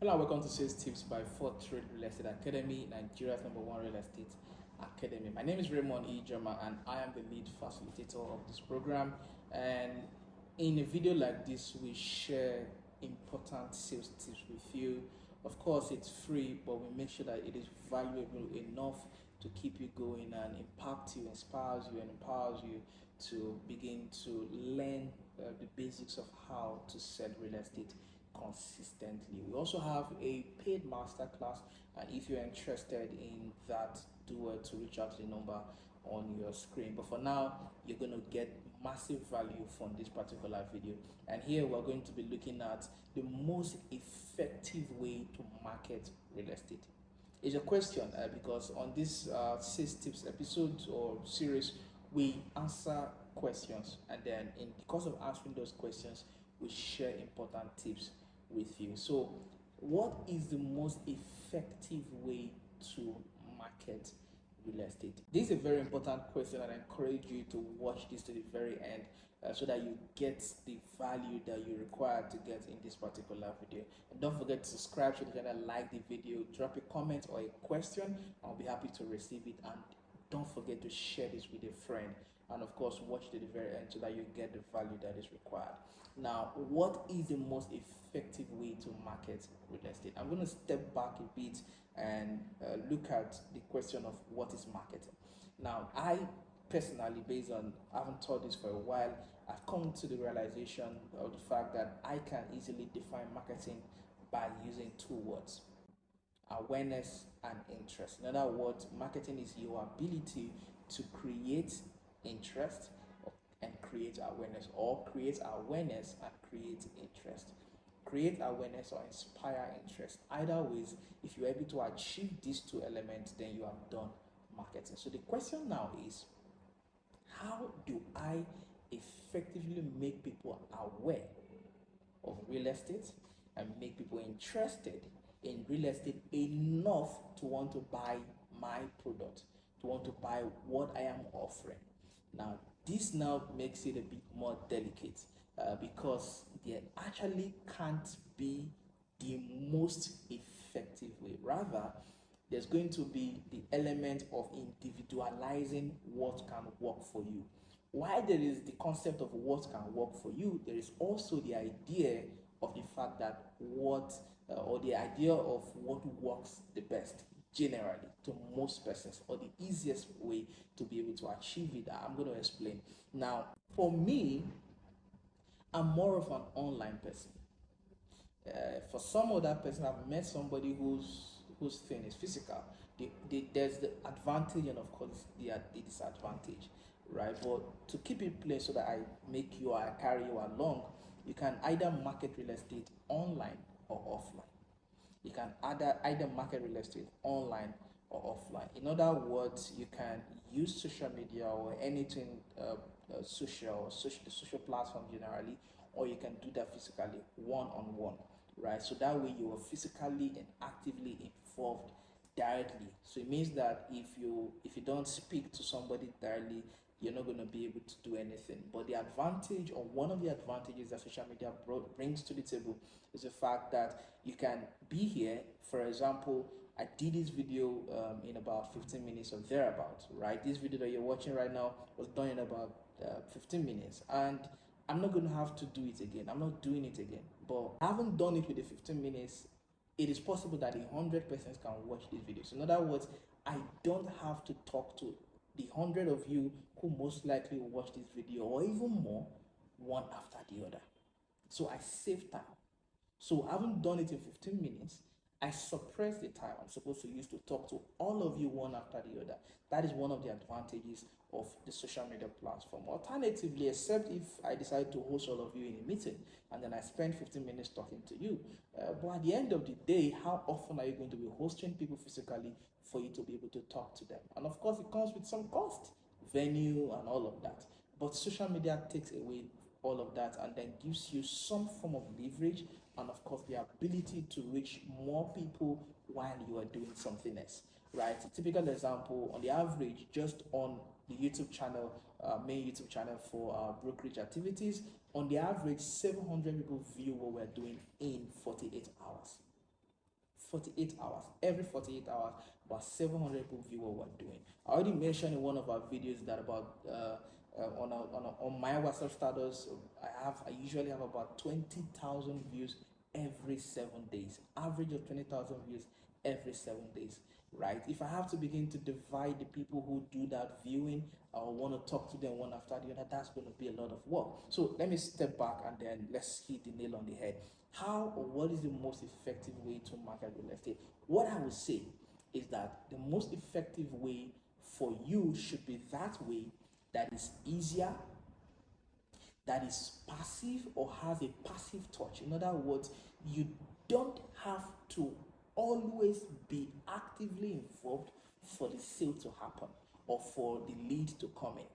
Hello and welcome to Sales Tips by Fortreal Real Estate Academy, Nigeria's #1 real estate academy. My name is Raymond E. Jama and I am the lead facilitator of this program. And in a video like this, we share important sales tips with you. Of course, it's free, but we make sure that it is valuable enough to keep you going and impact you, inspires you, and empowers you to begin to learn the basics of how to sell real estate consistently. We also have a paid masterclass, and if you're interested in that, do well to reach out to the number on your screen. But for now, you're going to get massive value from this particular video. And here we're going to be looking at the most effective way to market real estate. It's a question because on this sales tips episode or series, we answer questions, and then in the course of answering those questions, we share important tips with you. So, what is the most effective way to market real estate? This is a very important question, and I encourage you to watch this to the very end so that you get the value that you require to get in this particular video. And don't forget to subscribe to the channel, like the video, drop a comment or a question. I'll be happy to receive it, and don't forget to share this with a friend, and of course watch to the very end so that you get the value that is required. Now, what is the most effective way to market real estate? I'm going to step back a bit and look at the question of what is marketing. Now, I personally, based on having taught this for a while, I've come to the realization of the fact that I can easily define marketing by using two words: awareness and interest. In other words, marketing is your ability to create interest and create awareness, or create awareness and create interest. Create awareness or inspire interest. Either ways, if you're able to achieve these two elements, then you have done marketing. So the question now is, how do I effectively make people aware of real estate and make people interested in real estate enough to want to buy my product, to want to buy what I am offering? Now, this now makes it a bit more delicate because there actually can't be the most effective way. Rather, there's going to be the element of individualizing what can work for you. While there is the concept of what can work for you, there is also the idea of the fact that or the idea of what works the best generally to most persons, or the easiest way to be able to achieve it. I'm going to explain. Now, for me, I'm more of an online person. For some other person, I've met somebody whose thing is physical. There's the advantage and of course the disadvantage, right? But to keep it plain so that I make you or I carry you along, you can either market real estate online or offline. You can either market real estate online or offline. In other words, you can use social media or anything social platform generally, or you can do that physically, one-on-one, right? So that way you are physically and actively involved directly. So it means that if you don't speak to somebody directly, you're not going to be able to do anything. But the advantage, or one of the advantages that social media brings to the table, is the fact that you can be here. For example, I did this video in about 15 minutes or thereabouts, right? This video that you're watching right now was done in about 15 minutes, and I'm not going to have to do it again. I'm not doing it again. But I haven't done it with the 15 minutes. It is possible that 100 persons can watch this video. So in other words, I don't have to talk to the 100 of you who most likely will watch this video, or even more, one after the other. So I save time. So I haven't done it in 15 minutes. I suppress the time I'm supposed to use to talk to all of you one after the other. That is one of the advantages of the social media platform. Alternatively, except if I decide to host all of you in a meeting and then I spend 15 minutes talking to you. But at the end of the day, how often are you going to be hosting people physically for you to be able to talk to them? And of course, it comes with some cost, venue and all of that. But social media takes away all of that and then gives you some form of leverage, and of course the ability to reach more people while you are doing something else, right? A typical example, on the average, just on the YouTube channel, main YouTube channel for our brokerage activities, on the average 700 people view what we're doing in 48 hours. 48 hours. Every 48 hours, about 700 people view what we're doing. I already mentioned in one of our videos that about on my WhatsApp status, I usually have about 20,000 views every 7 days. Average of 20,000 views every 7 days, right? If I have to begin to divide the people who do that viewing or want to talk to them one after the other, that's going to be a lot of work. So let me step back and then let's hit the nail on the head. How or what is the most effective way to market real estate? What I would say is that the most effective way for you should be that way that is easier, that is passive or has a passive touch. In other words, you don't have to always be actively involved for the sale to happen or for the lead to come in,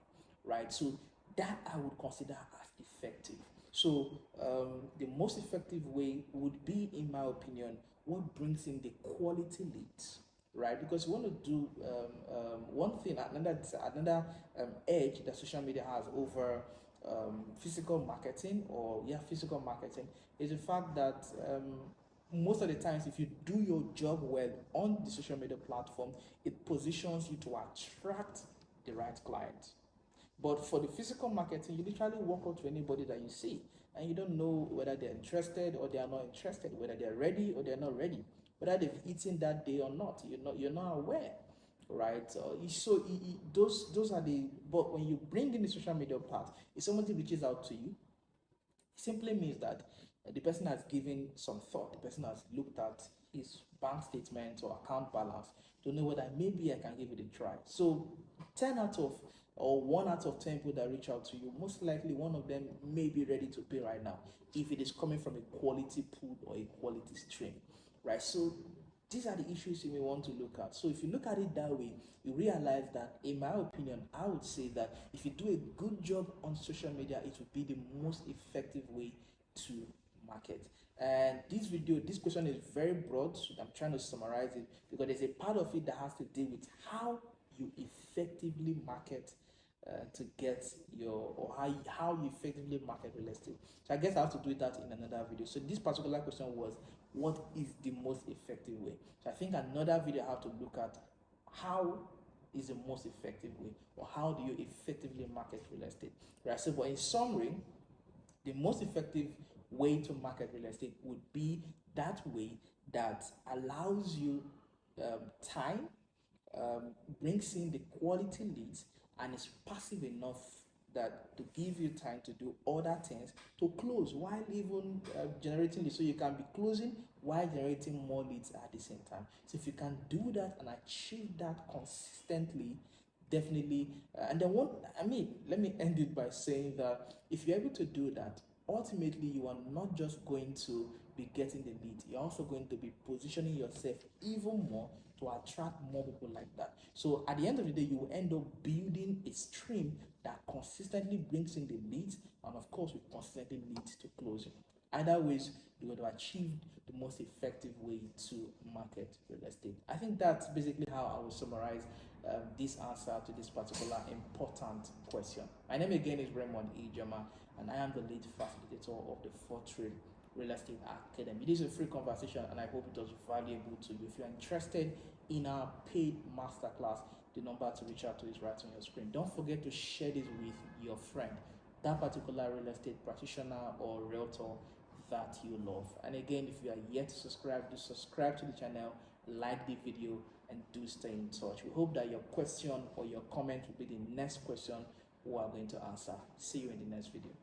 right? So that I would consider as effective. So the most effective way would be, in my opinion, what brings in the quality leads, right? Because you want to do one thing, another edge that social media has over physical marketing physical marketing is the fact that most of the times, if you do your job well on the social media platform, it positions you to attract the right client. But for the physical marketing, you literally walk out to anybody that you see, and you don't know whether they're interested or they are not interested, whether they're ready or they're not ready, whether they've eaten that day or not. You're not aware, right? Those are the. But when you bring in the social media part, if somebody reaches out to you, it simply means that the person has given some thought. The person has looked at his bank statement or account balance to know whether maybe I can give it a try. So 10 out of or 1 out of 10 people that reach out to you, most likely one of them may be ready to pay right now if it is coming from a quality pool or a quality stream, right? So these are the issues you may want to look at. So if you look at it that way, you realize that, in my opinion, I would say that if you do a good job on social media, it would be the most effective way to market. And this question is very broad, so I'm trying to summarize it because there's a part of it that has to do with how you effectively market to get how you effectively market real estate. So I guess I have to do that in another video. So this particular question was, what is the most effective way? So I think another video I have to look at how is the most effective way, or how do you effectively market real estate, right? So, but in summary, the most effective way to market real estate would be that way that allows you time, brings in the quality leads, and is passive enough that to give you time to do other things to close while even generating leads. So you can be closing while generating more leads at the same time. So if you can do that and achieve that consistently, definitely. And then let me end it by saying that if you're able to do that, ultimately you are not just going to be getting the lead, you're also going to be positioning yourself even more to attract more people like that. So at the end of the day, you will end up building a stream that consistently brings in the leads, and of course will consistently lead to closing. Either ways, you're going to achieve the most effective way to market real estate. I think that's basically how I will summarize this answer to this particular important question. My name again is Raymond Ijoma, and I am the lead facilitator of the Fortreal Real Estate Academy. This is a free conversation, and I hope it was valuable to you. If you're interested in our paid masterclass, the number to reach out to is right on your screen. Don't forget to share this with your friend, that particular real estate practitioner or realtor that you love. And again, if you are yet to subscribe, do subscribe to the channel, like the video, and do stay in touch. We hope that your question or your comment will be the next question we are going to answer. See you in the next video.